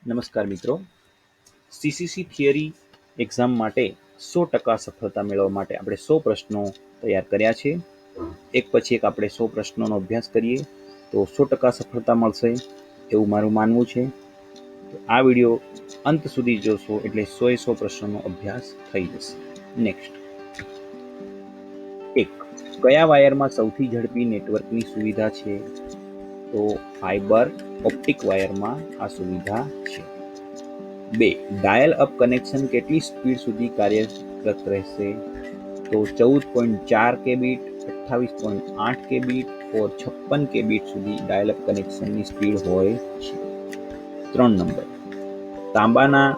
નમસ્કાર મિત્રો, CCC theory exam માટે 100% સફળતા મેળવવા માટે આપણે 100 પ્રશ્નો તૈયાર કર્યા છે. એક પછી એક આપણે 100 પ્રશ્નોનો અભ્યાસ કરીએ તો 100% સફળતા મળશે એવું મારું માનવું છે. આ વિડીયો અંત સુધી જોશો એટલે 100 પ્રશ્નોનો અભ્યાસ થઈ જશે. નેક્સ્ટ, 1. કયા વાયરમાં સૌથી ઝડપી નેટવર્કની સુવિધા છે? તો ફાઇબર ઓપ્ટિક વાયરમાં આ સુવિધા છે. 2. ડાયલ અપ કનેક્શન કેટલી સ્પીડ સુધી કાર્યરત રહેશે? તો 14.4 કેબીટ, 28.8 કેબીટ ઓર 56 કેબીટ સુધી ડાયલ અપ કનેક્શનની સ્પીડ હોય છે. 3 નંબર, તાંબાના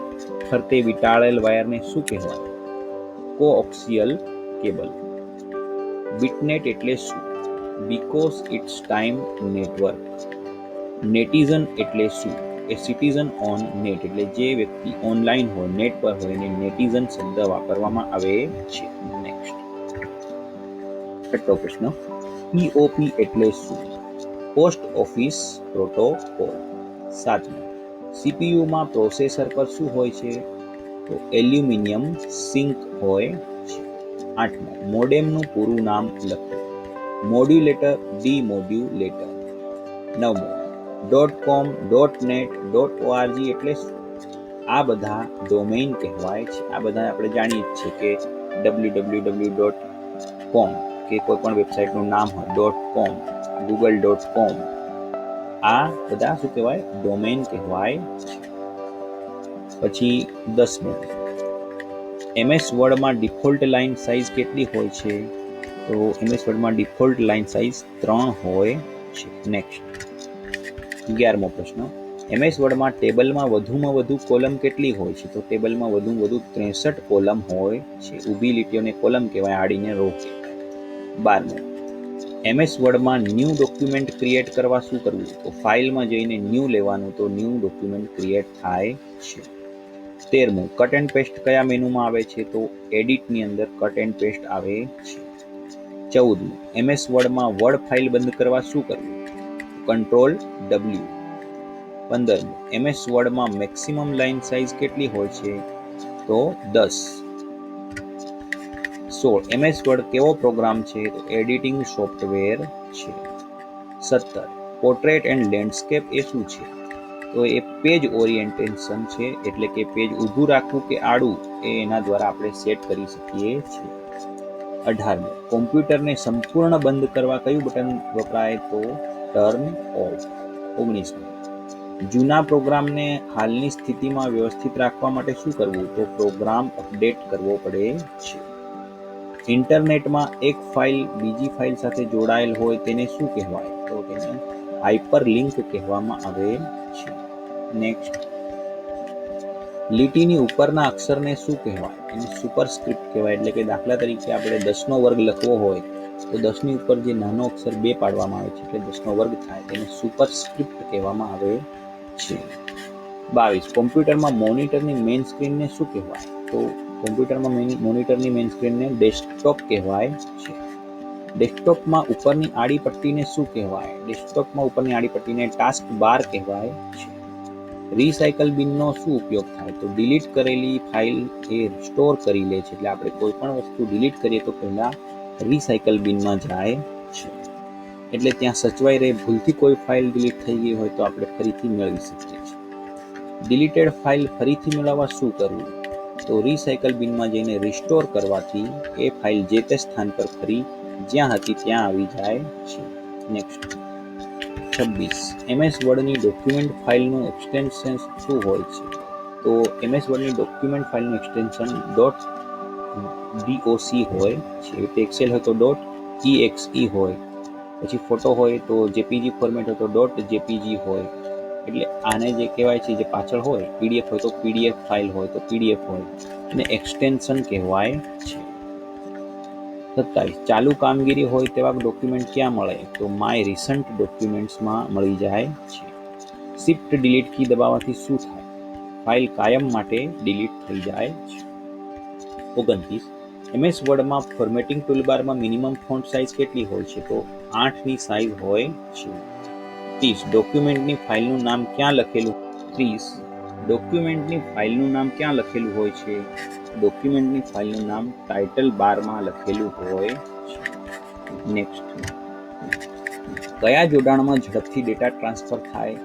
ફરતે વીંટાળેલ વાયરને શું કહેવાય? Coaxial cable. બીટનેટ એટલે શું? Because it's time network. Netizen એટલે શું? એ સિટીઝન ઓન નેટ એટલે જે વ્યક્તિ ઓનલાઈન હોય, નેટ પર હોય એને નેટિઝન શબ્દ વાપરવામાં આવે છે. નેક્સ્ટ, છઠ્ઠો પ્રશ્ન, પીઓપી એટલે શું? Post office protocol. 7. સીપીયુમાં પ્રોસેસર પર શું હોય છે? તો એલ્યુમિનિયમ સિંક હોય છે. 8. મોડેમનું પૂરું નામ લખો. મોડ્યુલેટર, ડીમોડ્યુલેટર. 9. .com, .net, .org એટલે શું? આ બધા ડોમેઇન કહેવાય છે. આ બધા આપણે જાણીએ જ છે કે www.com કે કોઈ પણ વેબસાઇટનું નામ હોય .com, google.com, આ બધા શું કહેવાય? ડોમેઇન કહેવાય છે. પછી 10. MS વર્ડમાં ડિફોલ્ટ લાઇન સાઇઝ કેટલી હોય છે? તો MS વર્ડમાં ડિફોલ્ટ લાઇન સાઇઝ 3 હોય છે. નેક્સ્ટ, 11મો પ્રશ્ન, MS વર્ડમાં ટેબલમાં વધુમાં વધુ કોલમ કેટલી હોય છે? તો ટેબલમાં વધુમાં વધુ 63 કોલમ હોય છે. ઊભી લીટીઓને કોલમ કહેવાય, આડીને રો કહેવાય. 12મો, MS વર્ડમાં ન્યૂ ડોક્યુમેન્ટ ક્રિએટ કરવા શું કરવું? તો ફાઇલમાં જઈને ન્યૂ લેવાનું, તો ન્યૂ ડોક્યુમેન્ટ ક્રિએટ થાય છે. 13મું, કટ એન્ડ પેસ્ટ કયા મેનુમાં આવે છે? તો એડિટની અંદર કટ એન્ડ પેસ્ટ આવે છે. 14મું, MS વર્ડમાં વર્ડ ફાઇલ બંધ કરવા શું કરવું? Control W. 15મું, MS વર્ડમાં મેક્સિમમ લાઇન સાઇઝ કેટલી હોય છે? તો 10. 16. MS વર્ડ કેવો પ્રોગ્રામ છે? તો એડિટિંગ સોફ્ટવેર છે. 17. પોર્ટ્રેટ એન્ડ લેન્ડસ્કેપ એ શું છે? તો એ પેજ ઓરિએન્ટેશન છે, એટલે કે પેજ ઊભું રાખવું કે આડું એ એના દ્વારા આપણે સેટ કરી શકીએ છીએ. 18. કોમ્પ્યુટરને સંપૂર્ણ બંધ કરવા કયું બટન વપરાય? તો ટર્ન ઓફ. 19. જૂના પ્રોગ્રામને હાલની સ્થિતિમાં વ્યવસ્થિત રાખવા માટે શું કરવું? તો પ્રોગ્રામ અપડેટ કરવો પડે છે. ઇન્ટરનેટમાં એક ફાઇલ બીજી ફાઇલ સાથે જોડાયેલ હોય તેને શું કહેવાય? તો તેને હાઇપરલિંક કહેવામાં આવે છે. નેક્સ્ટ, લીટીની ઉપરના અક્ષરને શું કહેવાય? એને સુપરસ્ક્રિપ્ટ કહેવાય. એટલે કે દાખલા તરીકે આપણે 10નો વર્ગ લખવો હોય તો 10ની ઉપર જે નાનો અક્ષર 2 પાડવામાં આવે છે એટલે 10નો વર્ગ થાય, તેને સુપરસ્ક્રિપ્ટ કહેવામાં આવે છે. 22. કોમ્પ્યુટરમાં મોનિટરની મેઇન સ્ક્રીનને શું કહેવાય? તો કોમ્પ્યુટરમાં મોનિટરની મેઇન સ્ક્રીનને ડેસ્કટોપ કહેવાય છે. ડેસ્કટોપમાં ઉપરની આડી પટ્ટીને શું કહેવાય? ડેસ્કટોપમાં ઉપરની આડી પટ્ટીને ટાસ્ક બાર કહેવાય છે. રિસાયકલ બિનનો શું ઉપયોગ થાય? તો ડિલીટ કરેલી ફાઇલ એ સ્ટોર કરી લે છે, એટલે આપણે કોઈ પણ વસ્તુ ડિલીટ કરીએ તો પહેલા રિસાયકલ બિનમાં જાય છે, એટલે ત્યાં સચવાઈ રહે. ભૂલથી કોઈ ફાઇલ ડિલીટ થઈ ગઈ હોય તો આપણે ફરીથી મેળવી શકીએ છીએ. ડિલીટેડ ફાઇલ ફરીથી મેળવવા શું કરવું? તો રિસાયકલ બિનમાં જઈને રિસ્ટોર કરવાથી એ ફાઇલ જે તે સ્થાન પર ફરી જ્યાં હતી ત્યાં આવી જાય છે. નેક્સ્ટ, 26. MS વર્ડની ડોક્યુમેન્ટ ફાઇલનું એક્સટેન્શન શું હોય છે? તો MS વર્ડની ડોક્યુમેન્ટ ફાઇલનું એક્સટેન્શન .doc હોય છે. એક્સેલ હોય તો .exe હોય, પછી ફોટો હોય તો JPG ફોર્મેટ હોય તો .jpg હોય. એટલે આને જે કહેવાય છે, જે પાછળ હોય PDF હોય તો PDF ફાઇલ હોય તો PDF હોય, અને એક્સટેન્શન કહેવાય છે. 27. ચાલુ કામગીરી હોય તેવા ડોક્યુમેન્ટ ક્યાં મળે? તો માય રિસન્ટ ડોક્યુમેન્ટ્સમાં મળી જાય છે. શિફ્ટ ડિલીટ કી દબાવવાથી શું થાય? ફાઇલ કાયમ માટે ડિલીટ થઈ જાય છે. 29. MS વર્ડમાં ફોર્મેટિંગ ટૂલબારમાં મિનિમમ ફોન્ટ સાઇઝ કેટલી હોય છે? તો 8ની સાઇઝ હોય છે. 30. ડોક્યુમેન્ટની ફાઇલનું નામ ક્યાં લખેલું? 30. ડોક્યુમેન્ટની ફાઇલનું નામ ક્યાં લખેલું હોય છે? ડોક્યુમેન્ટની ફાઇલનું નામ ટાઇટલ બારમાં લખેલું હોય છે. નેક્સ્ટ, કયા જોડાણમાં ઝડપથી ડેટા ટ્રાન્સફર થાય?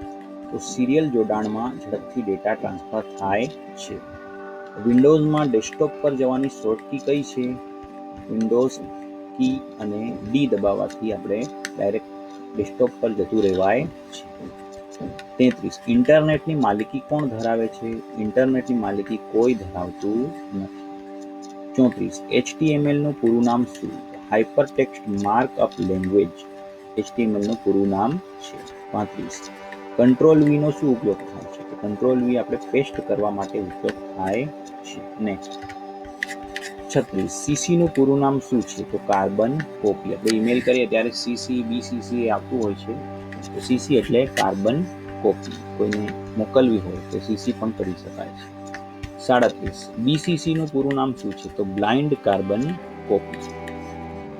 તો સિરિયલ જોડાણમાં ઝડપથી ડેટા ટ્રાન્સફર થાય છે. વિન્ડોઝમાં ડેસ્કટોપ પર જવાની શોર્ટકી કઈ છે? વિન્ડોઝ કી અને ડી દબાવવાથી આપણે ડાયરેક્ટ ડેસ્કટોપ પર જતું રહેવાય છે. 33, ઇન્ટરનેટની માલિકી કોણ ધરાવે છે? ઇન્ટરનેટની માલિકી કોઈ ધરાવતું નથી. 34, HTML નું પૂરું નામ શું? હાઇપરટેક્સ્ટ માર્કઅપ લેંગ્વેજ HTML નું પૂરું નામ છે. 35, કંટ્રોલ વી નો શું ઉપયોગ થાય છે? તો કંટ્રોલ વી આપણે પેસ્ટ કરવા માટે ઉપયોગ થાય છે. નેક્સ્ટ, 36, સીસી નું પૂરું નામ શું છે? તો કાર્બન કોપી. આપણે ઈમેલ કરીએ ત્યારે સીસી બીસીસી આવતું હોય છે. તો સીસી એટલે કાર્બન કોપી. કોઈને મોકલવી હોય તો સીસી પણ કરી શકાય છે. 37, બીસીસી નું પૂરું નામ શું છે? તો બ્લાઇન્ડ કાર્બન કોપી.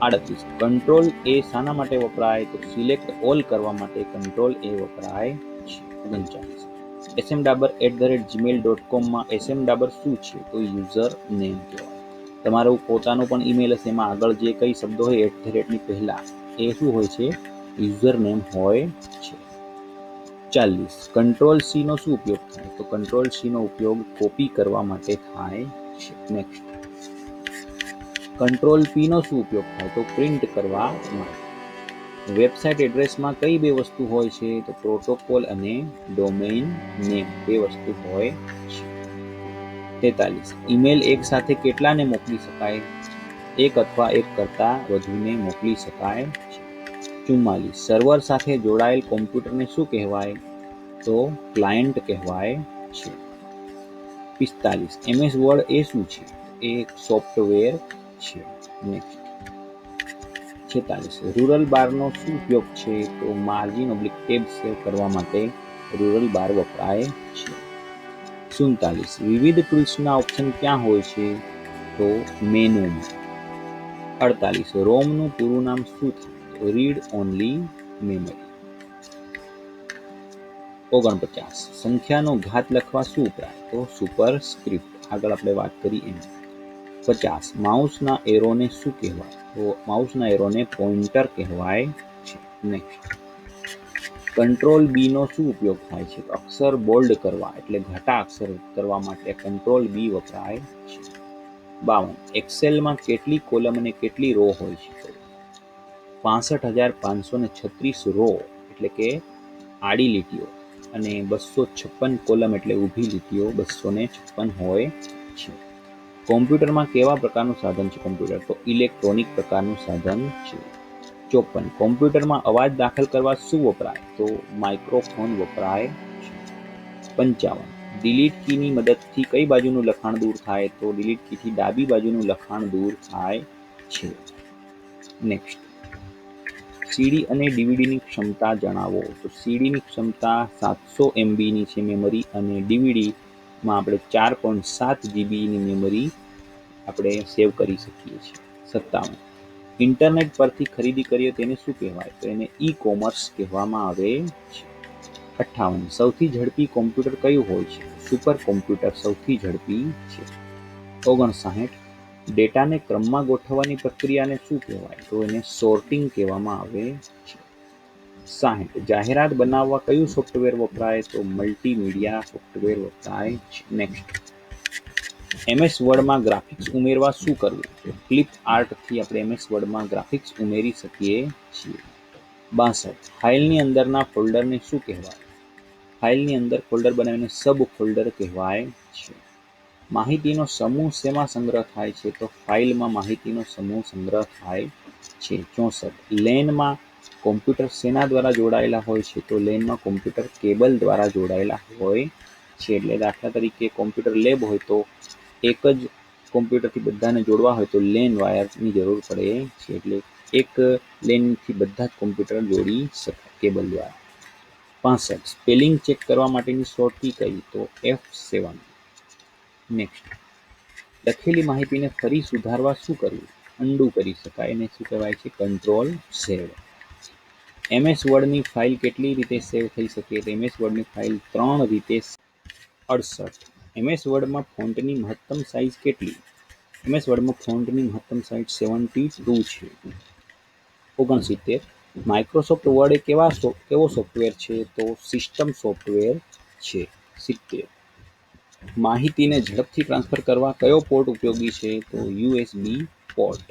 38, કંટ્રોલ એ શાના માટે વપરાય? તો સિલેક્ટ ઓલ કરવા માટે કંટ્રોલ એ વપરાય છે. 39, smdabber@gmail.com માં smdabber શું છે? તો યુઝર નેમ કહેવાય. તમારું પોતાનું પણ ઈમેલ હશે, એમાં આગળ જે કઈ શબ્દો હોય @ પહેલા એ શું હોય છે? યુઝર નેમ હોય છે. 40, કંટ્રોલ સી નો શું ઉપયોગ થાય? તો કંટ્રોલ સી નો ઉપયોગ કોપી કરવા માટે થાય છે. નેક્સ્ટ, કંટ્રોલ પી નો શું ઉપયોગ થાય? તો પ્રિન્ટ કરવા માટે. વેબસાઇટ એડ્રેસમાં કઈ બે વસ્તુ હોય છે? તો પ્રોટોકોલ અને ડોમેઇન નેમ બે વસ્તુ હોય છે. 43, ઈમેલ એક સાથે કેટલાને મોકલી શકાય? એક અથવા એક કરતાં વધુને મોકલી શકાય છે. 44, સર્વર સાથે જોડાયેલ કોમ્પ્યુટરને શું કહેવાય? તો ક્લાયન્ટ કહેવાય છે. 45, MS વર્ડ એ શું છે? એ એક સોફ્ટવેર છે. નેક્સ્ટ, 46, રૂરલ બારનો શું ઉપયોગ છે? તો માર્જિન/ટેબ સેવ કરવા માટે રૂરલ બાર વપરાય છે. 47, વિવિધ ટૂલ્સના ઓપ્શન ક્યાં હોય છે? તો મેનુમાં. 48, રોમનું પૂરું નામ શું થાય? તો રીડ ઓનલી મેમરી. 49, સંખ્યાનો ઘાત લખવા શું વપરાય? તો સુપરસ્ક્રિપ્ટ. આગળ આપણે વાત કરી એમ. 50, માઉસના એરોને શું કહેવાય? તો માઉસના એરોને પોઇન્ટર કહેવાય છે. નેક્સ્ટ, કંટ્રોલ બી નો શું ઉપયોગ થાય છે? તો અક્ષર બોલ્ડ કરવા એટલે ઘાટા અક્ષર કરવા માટે કંટ્રોલ બી વપરાય છે. 52, એક્સેલમાં કેટલી કોલમ અને કેટલી રો હોય છે? 65,536 રો એટલે કે આડી લીટીઓ અને 256 કોલમ એટલે ઊભી લીટીઓ 256 હોય છે. કોમ્પ્યુટરમાં કેવા પ્રકારનું સાધન છે? કોમ્પ્યુટર તો ઇલેક્ટ્રોનિક પ્રકારનું સાધન છે. 54, કોમ્પ્યુટરમાં અવાજ દાખલ કરવા શું વપરાય? તો માઇક્રોફોન વપરાય છે. 55, ડિલીટ કીની મદદથી કઈ બાજુનું લખાણ દૂર થાય? તો ડિલીટ કીથી ડાબી બાજુનું લખાણ દૂર થાય છે. નેક્સ્ટ, સીડી અને ડીવીડીની ક્ષમતા જણાવો. તો સીડીની ક્ષમતા 700 MBની છે મેમરી અને ડીવીડીમાં આપણે 4.7 GBની મેમરી આપણે સેવ કરી શકીએ છીએ. 57, ઇન્ટરનેટ પરથી ખરીદી કરીએ તેને શું કહેવાય? તો એને ઈ-કોમર્સ કહેવામાં આવે છે. 58, સૌથી ઝડપી કોમ્પ્યુટર કયું હોય છે? સુપર કોમ્પ્યુટર સૌથી ઝડપી છે. 59, ડેટાને ક્રમમાં ગોઠવવાની પ્રક્રિયાને શું કહેવાય? તો એને સોર્ટિંગ કહેવામાં આવે છે. 60, જાહેરાત બનાવવા કયું સોફ્ટવેર વપરાય? તો મલ્ટીમીડિયા સોફ્ટવેર વપરાય છે. નેક્સ્ટ, MS વર્ડમાં ગ્રાફિક્સ ઉમેરવા શું કરવું? તો ક્લિપ આર્ટથી આપણે MS વર્ડમાં ગ્રાફિક્સ ઉમેરી શકીએ છીએ. 62, ફાઇલની અંદરના ફોલ્ડરને શું કહેવાય? ફાઇલની અંદર ફોલ્ડર બનાવીને સબ ફોલ્ડર કહેવાય છે. માહિતીનો સમૂહ શેમાં સંગ્રહ થાય છે? તો ફાઇલમાં માહિતીનો સમૂહ સંગ્રહ થાય છે. 64, લેનમાં કોમ્પ્યુટર શેના દ્વારા જોડાયેલા હોય છે? તો લેનમાં કોમ્પ્યુટર કેબલ દ્વારા જોડાયેલા હોય છે. એટલે દાખલા તરીકે કોમ્પ્યુટર લેબ હોય તો એક જ કોમ્પ્યુટરથી બધાને જોડવા હોય તો લેન વાયરની જરૂર પડે છે. એટલે એક લેનથી બધા જ કોમ્પ્યુટર જોડી શકાય કેબલ દ્વારા. 65, સ્પેલિંગ ચેક કરવા માટેની શોર્ટકી કઈ? તો F7. નેક્સ્ટ, લખેલી માહિતીને ફરી સુધારવા શું કરવું? અન્ડુ કરી શકાય. એને શું કહેવાય છે? કંટ્રોલ સેવ. MS વર્ડની ફાઇલ કેટલી રીતે સેવ થઈ શકે? તો MS વર્ડની ફાઇલ 3 રીતે. 68 MS વર્ડમાં ફોન્ટની મહત્તમ સાઇઝ કેટલી? MS વર્ડમાં ફોન્ટની મહત્તમ સાઇઝ 72 છે. 69 માઇક્રોસોફ્ટ વર્ડ એ કેવો સોફ્ટવેર છે? તો સિસ્ટમ સોફ્ટવેર છે. 70 માહિતીને ઝડપથી ટ્રાન્સફર કરવા કયો પોર્ટ ઉપયોગી છે? તો USB પોર્ટ.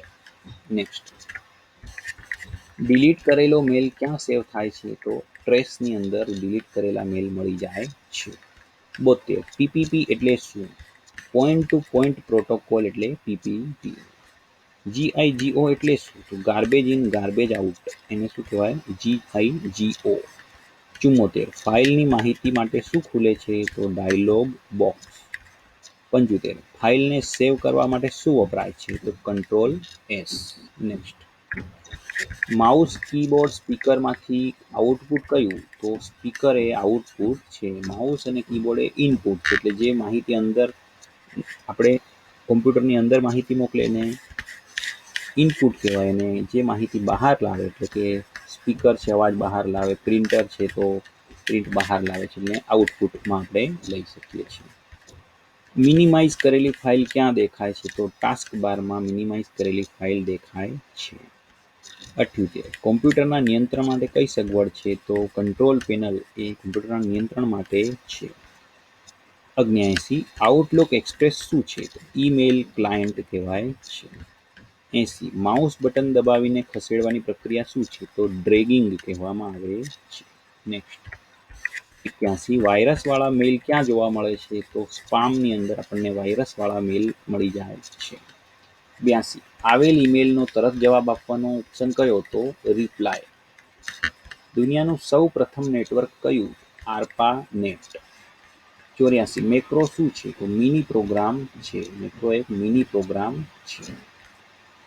નેક્સ્ટ, ડિલીટ કરેલો મેલ ક્યાં સેવ થાય છે? તો ટ્રેશની અંદર ડિલીટ કરેલા મેલ મળી જાય છે. 72 PPP એટલે શું? પોઈન્ટ ટુ પોઈન્ટ પ્રોટોકોલ એટલે PPP. GIGO એટલે શું? તો ગાર્બેજ ઇન ગાર્બેજ આઉટ, એને શું કહેવાય? GIGO. 74 ફાઇલની માહિતી માટે શું ખુલે છે? તો ડાયલોગ બોક્સ. 75 ફાઇલને સેવ કરવા માટે શું વપરાય છે? તો control S. Next, mouse, keyboard, સ્પીકરમાંથી આઉટપુટ કયું? તો સ્પીકર એ આઉટપુટ છે. માઉસ અને કીબોર્ડ એ ઇનપુટ છે. એટલે જે માહિતી અંદર આપણે કોમ્પ્યુટરની અંદર માહિતી મોકલે ને ઇનપુટ કહેવાય, અને જે માહિતી બહાર લાવે એટલે કે સ્પીકર છે અવાજ બહાર લાવે, પ્રિન્ટર છે તો પ્રિન્ટ બહાર લાવે છે, એટલે આઉટપુટમાં આપણે લઈ શકીએ છીએ. મિનિમાઇઝ કરેલી ફાઇલ ક્યાં દેખાય છે? તો ટાસ્ક બારમાં મિનિમાઇઝ કરેલી ફાઇલ દેખાય છે. 78 કોમ્પ્યુટરના નિયંત્રણ માટે કઈ સગવડ છે? તો કંટ્રોલ પેનલ એ કોમ્પ્યુટરના નિયંત્રણ માટે છે. 79 આઉટલુક એક્સપ્રેસ શું છે? તો ઈમેલ ક્લાયન્ટ કહેવાય છે. 80 માઉસ બટન દબાવીને ખસેડવાની પ્રક્રિયા શું છે? તો ડ્રેગિંગ કહેવામાં આવે છે. નેક્સ્ટ, 81 વાયરસવાળા મેલ ક્યાં જોવા મળે છે? તો સ્પામની અંદર આપણને વાયરસવાળા મેલ મળી જાય છે. 82 આવેલ ઈમેલનો તરત જવાબ આપવાનો ઓપ્શન કયો? તો રિપ્લાય. દુનિયાનું સૌ પ્રથમ નેટવર્ક કયું? ARPANET. 84 મેક્રો શું છે? તો મિની પ્રોગ્રામ છે. મેક્રો એક મિની પ્રોગ્રામ છે.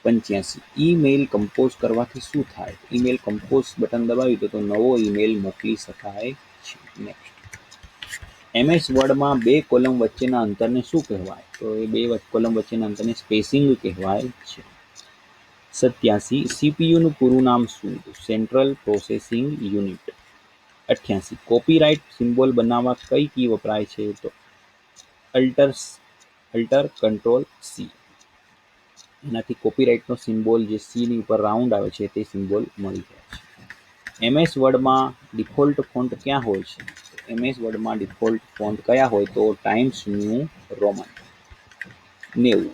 85 ઈમેલ કમ્પોઝ કરવાથી શું થાય? ઈમેલ કમ્પોઝ બટન દબાવી દો તો નવો ઈમેલ મોકલી શકાય છે. નેક્સ્ટ, MS વર્ડમાં બે કોલમ વચ્ચેના અંતરને શું કહેવાય? તો એ બે કોલમ વચ્ચેના અંતરને સ્પેસિંગ કહેવાય છે. 87 CPUનું પૂરું નામ શું? Central processing unit. 88 copyright symbol બનાવવા કઈ કી વપરાય છે? તો અલ્ટર કંટ્રોલ C. એનાથી કોપીરાઇટનો સિમ્બોલ જે સીની ઉપર રાઉન્ડ આવે છે તે સિમ્બોલ મળી જાય છે. MS વર્ડમાં ડિફોલ્ટ ફોન્ટ ક્યાં હોય છે? MS વર્ડમાં ડિફોલ્ટ ફોન્ટ કયા હોય? તો ટાઈમ્સ ન્યૂ રોમન. 90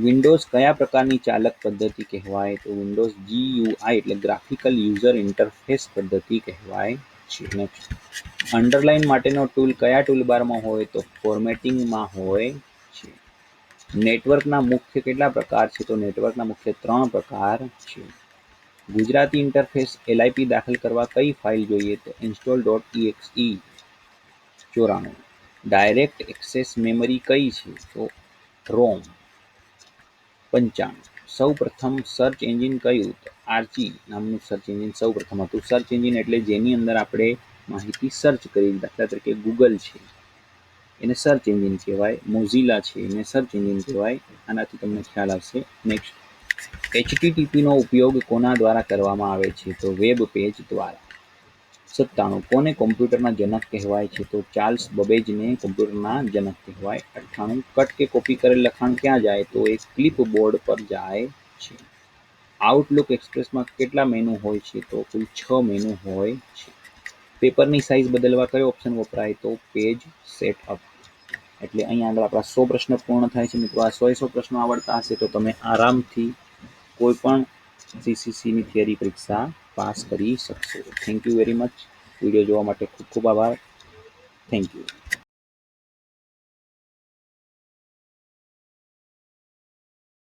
વિન્ડોઝ કયા પ્રકારની ચાલક પદ્ધતિ કહેવાય? તો વિન્ડોઝ GUI એટલે ગ્રાફિકલ યુઝર ઇન્ટરફેસ પદ્ધતિ કહેવાય છે. નેક્સ્ટ, અંડરલાઇન માટેનો ટૂલ કયા ટૂલબારમાં હોય? તો ફોર્મેટિંગમાં હોય છે. નેટવર્કના મુખ્ય કેટલા પ્રકાર છે? તો નેટવર્કના મુખ્ય 3 પ્રકાર છે. ગુજરાતી ઇન્ટરફેસ LIP દાખલ કરવા કઈ ફાઇલ જોઈએ? તો install.exe. 94 ડાયરેક્ટ એક્સેસ મેમરી કઈ છે? તો ROM. 95 સૌ પ્રથમ સર્ચ એન્જિન કયું? તો આર્ચી નામનું સર્ચ એન્જિન સૌ પ્રથમ હતું. સર્ચ એન્જિન એટલે જેની અંદર આપણે માહિતી સર્ચ કરી, દાખલા તરીકે ગૂગલ છે એને સર્ચ એન્જિન કહેવાય, મોઝિલા છે એને સર્ચ એન્જિન કહેવાય. આનાથી તમને ખ્યાલ આવશે. નેક્સ્ટ, HTTPનો ઉપયોગ કોના દ્વારા કરવામાં આવે છે? તો વેબ પેજ દ્વારા. 97 કોને કોમ્પ્યુટરના જનક કહેવાય છે? તો ચાર્લ્સ બબેજને કોમ્પ્યુટરના જનક કહેવાય. 98 કટ કે કોપી કરેલ લખાણ ક્યાં જાય? તો એ ક્લિપબોર્ડ પર જાય છે. આઉટલુક એક્સપ્રેસમાં કેટલા મેનુ હોય છે? તો કુલ 6 મેનુ હોય છે. પેપરની સાઇઝ બદલવા કયો ઓપ્શન વપરાય? તો પેજ સેટઅપ. એટલે અહીંયા આગળ આપણા 100 પ્રશ્ન પૂર્ણ થાય છે. મિત્રો, આ 100 પ્રશ્નો આવડતા હશે તો તમે આરામથી કોઈ પણ CCCની થિયરી પરીક્ષા પાસ કરી શકશો. Thank you very much. Video જોવા માટે ખૂબ ખૂબ આભાર. Thank you.